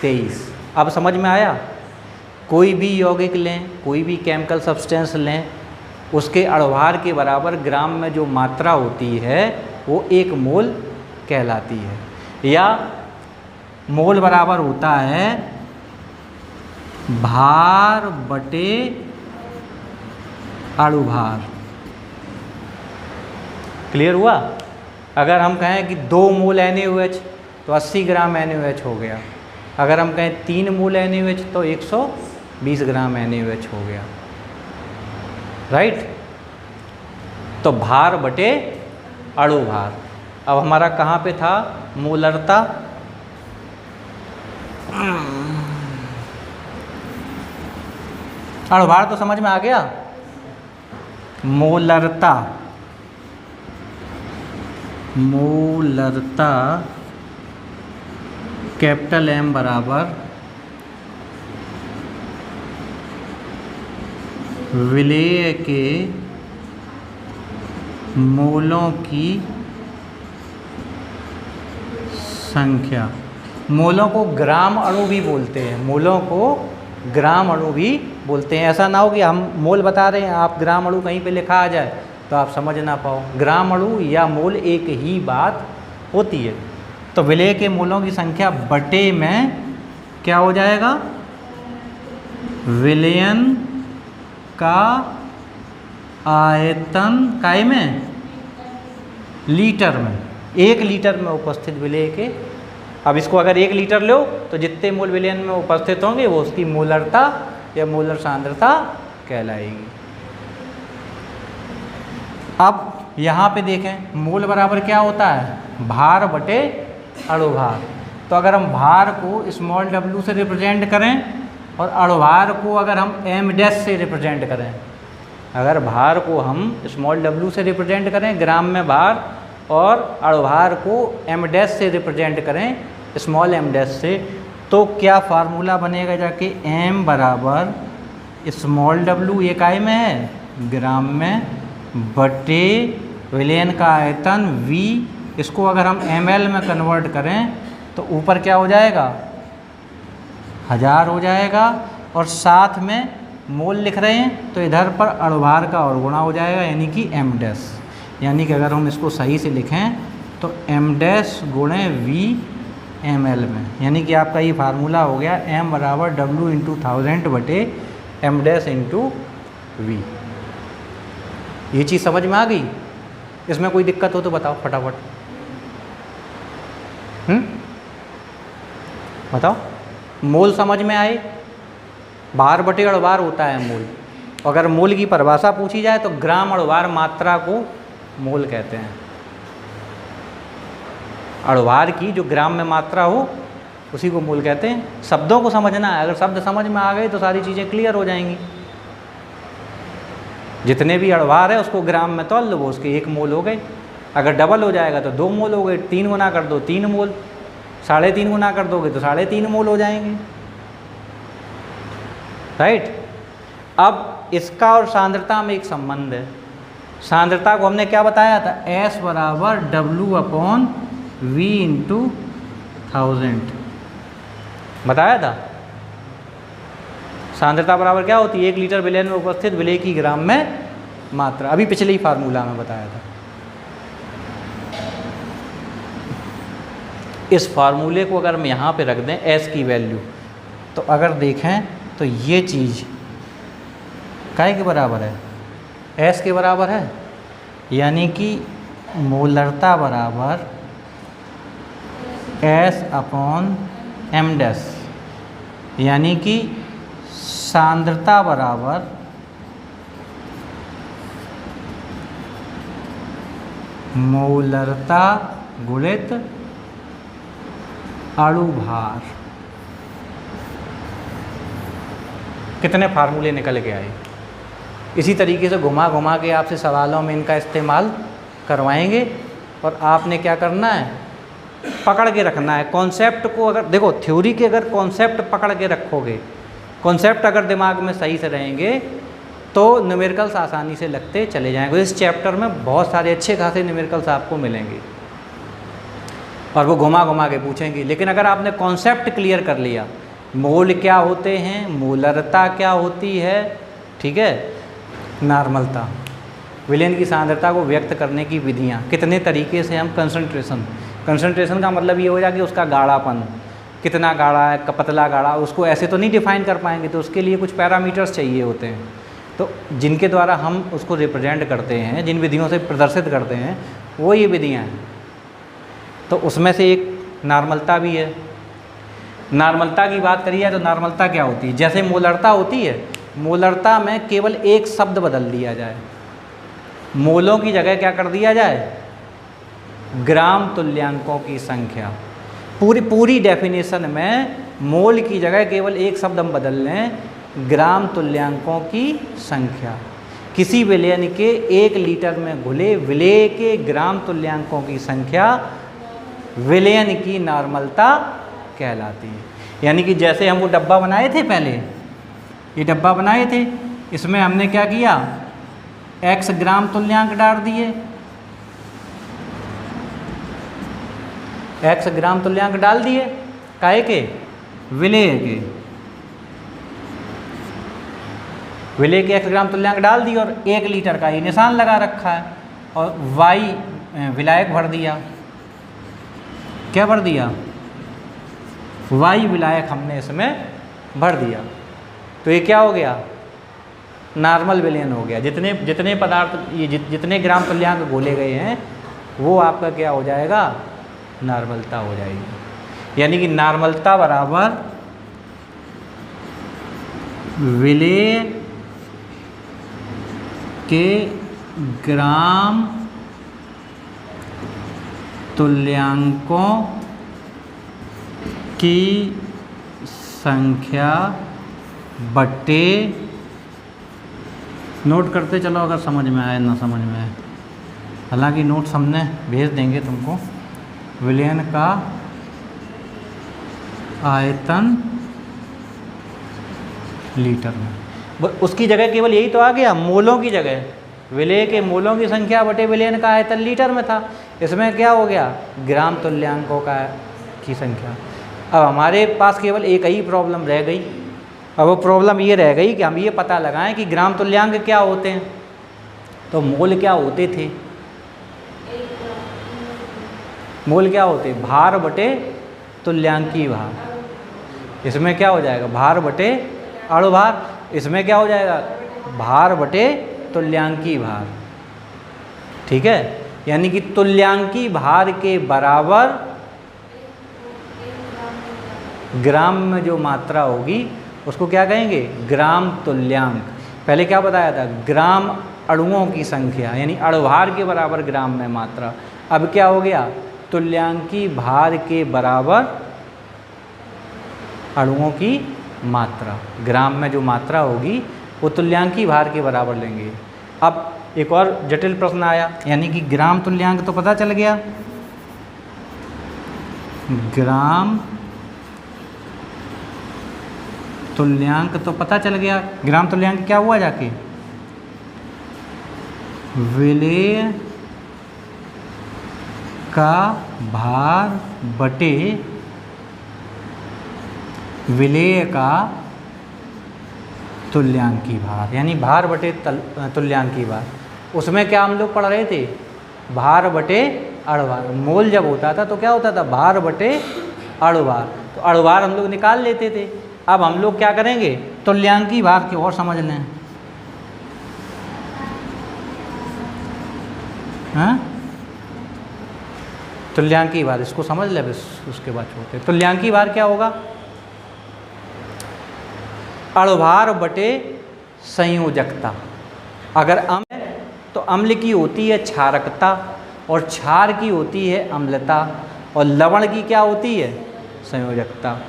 23। अब समझ में आया? कोई भी यौगिक लें, कोई भी केमिकल सब्सटेंस लें, उसके अणुभार के बराबर ग्राम में जो मात्रा होती है वो 1 मोल कहलाती है, या मोल बराबर होता है भार बटे अणुभार। क्लियर हुआ? अगर हम कहें कि 2 मोल NaOH तो 80 ग्राम NaOH हो गया, अगर हम कहें 3 मोल NaOH तो 120 ग्राम NaOH हो गया, राइट? तो भार बटे अणुभार। अब हमारा कहाँ पे था? मोलरता। अणुभार तो समझ में आ गया। मोलरता, मोलरता कैपिटल M बराबर विलेय के मोलों की संख्या। मोलों को ग्राम अणु भी बोलते हैं, मोलों को ग्राम अणु भी बोलते हैं। ऐसा ना हो कि हम मोल बता रहे हैं, आप ग्राम अणु कहीं पे लिखा आ जाए तो आप समझ ना पाओ। ग्राम अणु या मोल एक ही बात होती है। तो विलेय के मोलों की संख्या बटे में क्या हो जाएगा? विलयन का आयतन काय में? लीटर में। 1 लीटर में उपस्थित विलेय के, अब इसको अगर 1 लीटर लो तो जितने मोल विलयन में उपस्थित होंगे वो उसकी मोलरता या मोलर सांद्रता कहलाएगी। अब यहाँ पे देखें, मोल बराबर क्या होता है? भार बटे अणुभार। तो अगर हम भार को स्मॉल w से रिप्रेजेंट करें और अणुभार को अगर हम m' से रिप्रेजेंट करें, अगर भार को हम स्मॉल w से रिप्रेजेंट करें ग्राम में भार, और अणुभार को m' से रिप्रेजेंट करें स्मॉल m' से, तो क्या फार्मूला बनेगा जाके? m बराबर स्मॉल w इकाई में है ग्राम में, बटे विलयन का आयतन v इसको अगर हम ml में कन्वर्ट करें तो ऊपर क्या हो जाएगा, 1000 हो जाएगा, और साथ में मोल लिख रहे हैं तो इधर पर अणुभार का और गुणा हो जाएगा, यानी कि m डैश। यानी कि अगर हम इसको सही से लिखें तो m डैश गुणे v ml में, यानी कि आपका ये फार्मूला हो गया m बराबर w इंटू 1000 बटे m डैश इंटू v। ये चीज़ समझ में आ गई? इसमें कोई दिक्कत हो तो बताओ फटाफट। बताओ, मोल समझ में आए? भार बटे अणुभार होता है मोल। अगर मोल की परिभाषा पूछी जाए तो ग्राम अणुभार मात्रा को मोल कहते हैं। अणुभार की जो ग्राम में मात्रा हो उसी को मोल कहते हैं। शब्दों को समझना है, अगर शब्द समझ में आ गए तो सारी चीज़ें क्लियर हो जाएंगी। जितने भी अणुभार है उसको ग्राम में तौल लो, वो उसके 1 मोल हो गए। अगर डबल हो जाएगा तो 2 मोल हो गए, 3 गुना कर दो 3 मोल, 3.5 गुना कर दोगे तो 3.5 मोल हो जाएंगे, राइट। अब इसका और सांद्रता में एक संबंध है। सांद्रता को हमने क्या बताया था, S बराबर W/V इंटू 1000 बताया था। सांद्रता बराबर क्या होती है, 1 लीटर विलयन में उपस्थित विलेय की ग्राम में मात्रा। अभी पिछले ही फार्मूला में बताया था। इस फार्मूले को अगर हम यहाँ पे रख दें S की वैल्यू, तो अगर देखें तो ये चीज़ काय के बराबर है, S के बराबर है, यानी कि मोलरता बराबर S/m डैश, यानी कि सांद्रता बराबर मोलरता गुणित अणुभार। कितने फार्मूले निकल के आए। इसी तरीके से घुमा घुमा के आपसे सवालों में इनका इस्तेमाल करवाएंगे, और आपने क्या करना है, पकड़ के रखना है कॉन्सेप्ट को। अगर देखो थ्योरी के अगर कॉन्सेप्ट पकड़ के रखोगे, कॉन्सेप्ट अगर दिमाग में सही से रहेंगे तो न्यूमेरिकल्स आसानी से लगते चले जाएंगे। इस चैप्टर में बहुत सारे अच्छे खासे न्यूमेरिकल्स आपको मिलेंगे और वो घुमा घुमा के पूछेंगे। लेकिन अगर आपने कॉन्सेप्ट क्लियर कर लिया, मोल क्या होते हैं, मोलरता क्या होती है, ठीक है, नॉर्मलता, विलयन की सांद्रता को व्यक्त करने की विधियाँ, कितने तरीके से हम कंसंट्रेशन का मतलब ये हो जाए कि उसका गाढ़ापन कितना गाढ़ा है, पतला गाढ़ा, उसको ऐसे तो नहीं डिफाइन कर पाएंगे, तो उसके लिए कुछ पैरामीटर्स चाहिए होते हैं, तो जिनके द्वारा हम उसको रिप्रेजेंट करते हैं, जिन विधियों से प्रदर्शित करते हैं, वो ये विधियाँ हैं। तो उसमें से एक नॉर्मलता भी है। नॉर्मलता की बात करी है तो नॉर्मलता क्या होती है, जैसे मोलरता होती है, मोलरता में केवल एक शब्द बदल दिया जाए, मोलों की जगह क्या कर दिया जाए, ग्राम तुल्यांकों की संख्या। पूरी डेफिनेशन में मोल की जगह केवल एक शब्द हम बदल लें, ग्राम तुल्यांकों की संख्या। किसी विलयन के 1 लीटर में घुले विलेय के ग्राम तुल्यांकों की संख्या विलयन की नॉर्मलता कहलाती है। यानी कि जैसे हम वो डब्बा बनाए थे, पहले ये डब्बा बनाए थे, इसमें हमने क्या किया, x ग्राम तुल्यांक डाल दिए, x ग्राम तुल्यांक डाल दिए, काहे के, विलेय के, विलेय के x ग्राम तुल्यांक डाल दिए और 1 लीटर का ये निशान लगा रखा है, और y विलायक भर दिया। क्या भर दिया, y विलायक हमने इसमें भर दिया, तो ये क्या हो गया, नॉर्मल विलयन हो गया। जितने पदार्थ ये जितने ग्राम तुल्यांक घोले गए हैं वो आपका क्या हो जाएगा, नॉर्मलता हो जाएगी। यानी कि नॉर्मलता बराबर विलेय के ग्राम तुल्यांकों की संख्या बटे, नोट करते चलो अगर समझ में आए ना समझ में आए, हालांकि नोट्स हमने भेज देंगे तुमको, विलयन का आयतन लीटर में। उसकी जगह केवल यही तो आ गया, मोलों की जगह विलेय के मोलों की संख्या बटे विलयन का आयतन लीटर में था। इसमें क्या हो गया, ग्राम तुल्यांकों की संख्या। अब हमारे पास केवल एक ही प्रॉब्लम रह गई। अब वो प्रॉब्लम ये रह गई कि हम ये पता लगाएं कि ग्राम तुल्यांक क्या होते हैं। तो मोल क्या होते थे, मोल क्या होते, भार बटे तुल्यांकी भार। इसमें क्या हो जाएगा, भार बटे अणुभार। इसमें क्या हो जाएगा, भार बटे तुल्यांकी भार। ठीक है, यानी कि तुल्यांकी भार के बराबर ग्राम में जो मात्रा होगी उसको क्या कहेंगे, ग्राम तुल्यांक। पहले क्या बताया था, ग्राम अणुओं की संख्या, यानी अणुभार के बराबर ग्राम में मात्रा। अब क्या हो गया, तुल्यांकी भार के बराबर अणुओं की मात्रा। ग्राम में जो मात्रा होगी वो तुल्यांकी भार के बराबर लेंगे। अब एक और जटिल प्रश्न आया, यानी कि ग्राम तुल्यांक तो पता चल गया, ग्राम तुल्यांक तो पता चल गया। ग्राम तुल्यांक क्या हुआ जाके, विलेय का भार बटे विलेय का तुल्यांकी भार, यानी भार बटे तुल्यांकी भार। उसमें क्या हम लोग पढ़ रहे थे, भार बटे अणुभार। मोल जब होता था तो क्या होता था, भार बटे अणुभार। तो अणुभार हम लोग निकाल लेते थे। अब हम लोग क्या करेंगे, तुल्यांकी भार की और समझ लें। हाँ, तुल्यांकी भार इसको समझ ले, बस उसके बाद छोड़ते। तुल्यांकी भार क्या होगा, अणुभार बटे संयोजकता। अगर अम्ल है तो अम्ल की होती है क्षारकता, और क्षार की होती है अम्लता, और लवण की क्या होती है, संयोजकता।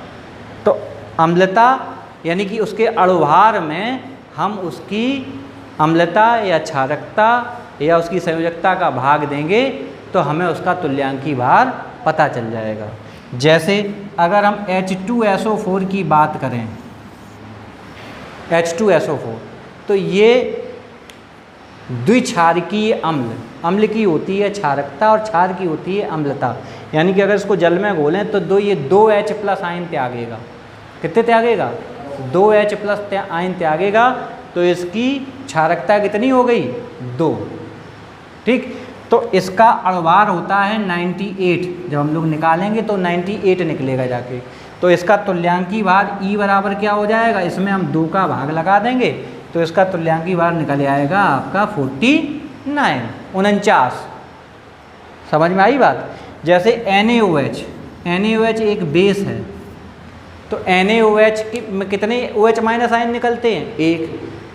तो अम्लता यानी कि उसके अणुभार में हम उसकी अम्लता या क्षारकता या उसकी संयोजकता का भाग देंगे तो हमें उसका तुल्यांकी भार पता चल जाएगा। जैसे अगर हम H2SO4 की बात करें, H2SO4, तो ये द्विक्षारकीय अम्ल, अम्ल की होती है क्षारकता और क्षार की होती है अम्लता। यानी कि अगर इसको जल में घोलें तो ये 2H+ आयन त्यागेगा। कितने त्यागेगा, 2H+ आयन त्यागेगा। तो इसकी क्षारकता कितनी हो गई, 2। ठीक, तो इसका अणुभार होता है 98। जब हम लोग निकालेंगे तो 98 निकलेगा जाके। तो इसका तुल्यांकी भार E बराबर क्या हो जाएगा, इसमें हम 2 का भाग लगा देंगे तो इसका तुल्यांकी भार निकल आएगा आपका 49। समझ में आई बात। जैसे NaOH, NaOH एक बेस है, तो NaOH में कितने OH- आयन निकलते हैं, 1।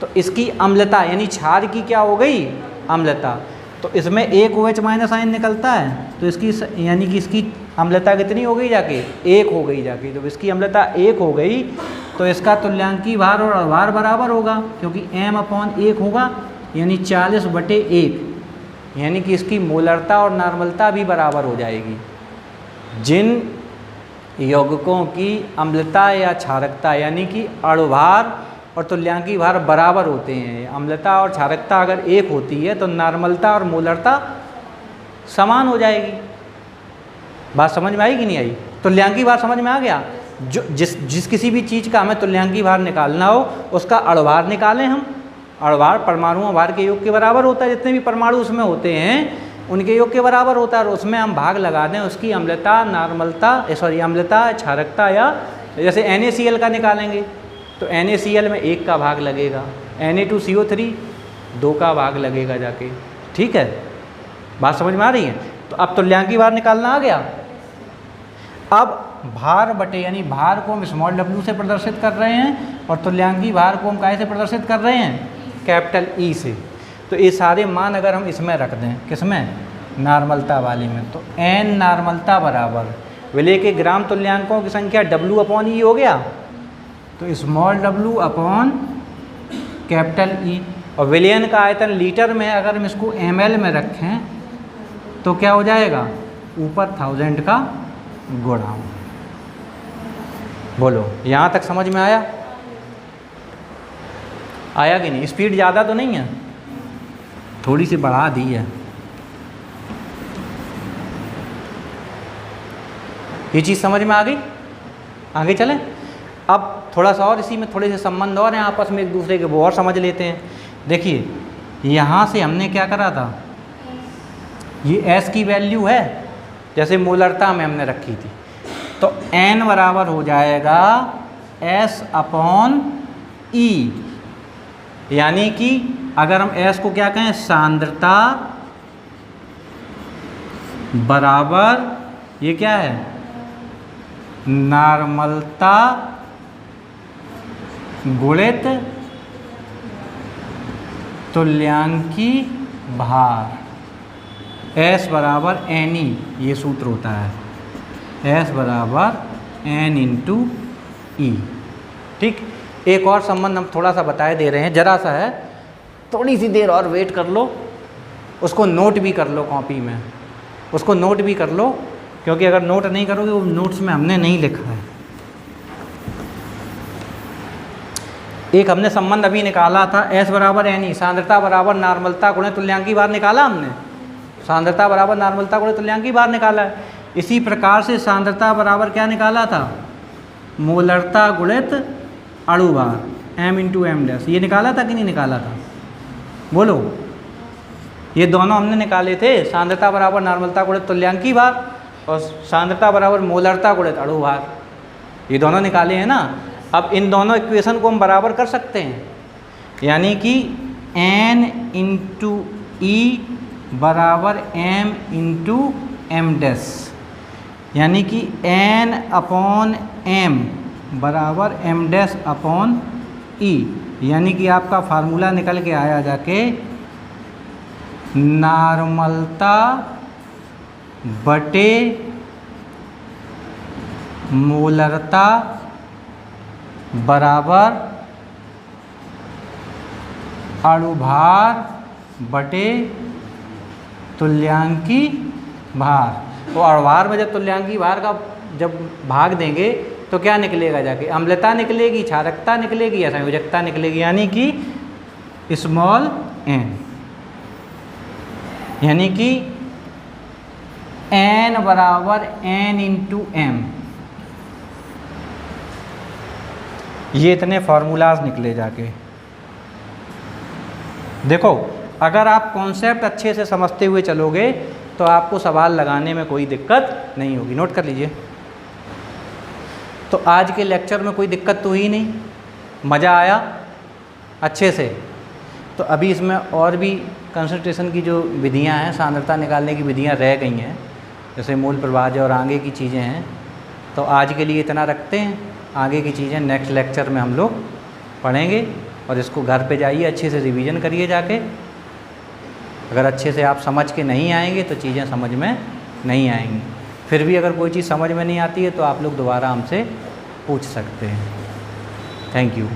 तो इसकी अम्लता यानी क्षार की क्या हो गई, अम्लता। तो इसमें 1 OH- आयन निकलता है, तो इसकी यानी कि इसकी अम्लता कितनी हो गई जाके, 1 हो गई जाके। तो इसकी अम्लता 1 हो गई तो इसका तुल्यांकी भार और अणुभार बराबर होगा, क्योंकि m/1 होगा, यानी 40/1, यानी कि इसकी मोलरता और नॉर्मलता भी बराबर हो जाएगी। जिन यौगिकों की अम्लता या क्षारकता यानी कि अणुभार और तुल्यांकी भार बराबर होते हैं, अम्लता और क्षारकता अगर 1 होती है तो नॉर्मलता और मोलरता समान हो जाएगी। बात समझ में आई कि नहीं आई, तुल्यांकी भार समझ में आ गया। जो जिस किसी भी चीज़ का हमें तुल्यांकी भार निकालना हो उसका अणुभार निकालें हम। अणुभार परमाणुओं भार के योग के बराबर होता है, जितने भी परमाणु उसमें होते हैं उनके योग के बराबर होता है, और उसमें हम भाग लगा दें उसकी अम्लता, नॉर्मलता, अम्लता, क्षारकता, या जैसे NaCl का निकालेंगे तो NaCl में 1 का भाग लगेगा, Na2CO3 2 का भाग लगेगा जाके। ठीक है, बात समझ में आ रही है। तो अब तुल्यांकी भार निकालना आ गया। अब भार बटे यानी भार को हम स्मॉल w से प्रदर्शित कर रहे हैं और तुल्यांकी भार को हम काय से प्रदर्शित कर रहे हैं, कैपिटल E से। तो ये सारे मान अगर हम इसमें रख दें, किसमें, नॉर्मलता वाली में, तो n नॉर्मलता बराबर विलेय के ग्राम तुल्यांकों की संख्या W/E हो गया, तो small w upon capital E। और विलयन का आयतन लीटर में अगर हम इसको ml में रखें तो क्या हो जाएगा, ऊपर 1000 का गुणा। बोलो यहाँ तक समझ में आया, आया कि नहीं। स्पीड ज़्यादा तो नहीं है, थोड़ी सी बढ़ा दी है। ये चीज़ समझ में आ गई? आगे चलें। अब थोड़ा सा और इसी में थोड़े से संबंध और हैं आपस में एक दूसरे के, वो और समझ लेते हैं। देखिए यहाँ से हमने क्या करा था, ये S की वैल्यू है जैसे मोलरता में हमने रखी थी, तो N बराबर हो जाएगा S/E। यानी कि अगर हम S को क्या कहें, सांद्रता बराबर ये क्या है, नार्मलता गुणित तुल्यांकी भार, S बराबर NE, ये सूत्र होता है, S बराबर N × E। ठीक, एक और संबंध हम थोड़ा सा बताए दे रहे हैं, जरा सा है, थोड़ी सी देर और वेट कर लो, उसको नोट भी कर लो कॉपी में, उसको नोट भी कर लो, क्योंकि अगर नोट नहीं करोगे वो नोट्स में हमने नहीं लिखा है। एक हमने संबंध अभी निकाला था, S बराबर NE, सांद्रता बराबर नार्मलता गुणित तुल्यांकी भार निकाला हमने, सांद्रता बराबर नार्मलता गुणित तुल्यांकी भार निकाला है। इसी प्रकार से सांद्रता बराबर क्या निकाला था, मोलरता गुणित अणु भार, M × M', ये निकाला था कि नहीं निकाला था, बोलो। ये दोनों हमने निकाले थे, सांद्रता बराबर नार्मलता गुणित तुल्यांकी भार और सांद्रता बराबर मोलरता गुणित अणु भार, ये दोनों निकाले हैं ना। अब इन दोनों इक्वेशन को हम बराबर कर सकते हैं, यानी कि N × E बराबर M × M', यानी कि N/M बराबर M'/E, यानी कि आपका फार्मूला निकल के आया जाके नार्मलता बटे मोलरता बराबर अणुभार बटे तुल्यांकी भार। तो अणुभार में जब तुल्यांकी भार का जब भाग देंगे तो क्या निकलेगा जाके, अम्लता निकलेगी, क्षारकता निकलेगी या संयोजकता निकलेगी, यानी कि स्मॉल n, यानी कि N बराबर N × M। ये इतने फार्मूलाज निकले जाके। देखो अगर आप कॉन्सेप्ट अच्छे से समझते हुए चलोगे तो आपको सवाल लगाने में कोई दिक्कत नहीं होगी। नोट कर लीजिए। तो आज के लेक्चर में कोई दिक्कत तो हुई नहीं, मज़ा आया अच्छे से। तो अभी इसमें और भी कंसंट्रेशन की जो विधियां हैं, सांद्रता निकालने की विधियां रह गई हैं, जैसे मूल प्रभाज्य और आगे की चीज़ें हैं। तो आज के लिए इतना रखते हैं, आगे की चीज़ें नेक्स्ट लेक्चर में हम लोग पढ़ेंगे। और इसको घर पे जाइए अच्छे से रिवीजन करिए जाके। अगर अच्छे से आप समझ के नहीं आएंगे तो चीज़ें समझ में नहीं आएंगी। फिर भी अगर कोई चीज़ समझ में नहीं आती है तो आप लोग दोबारा हमसे पूछ सकते हैं। Thank you.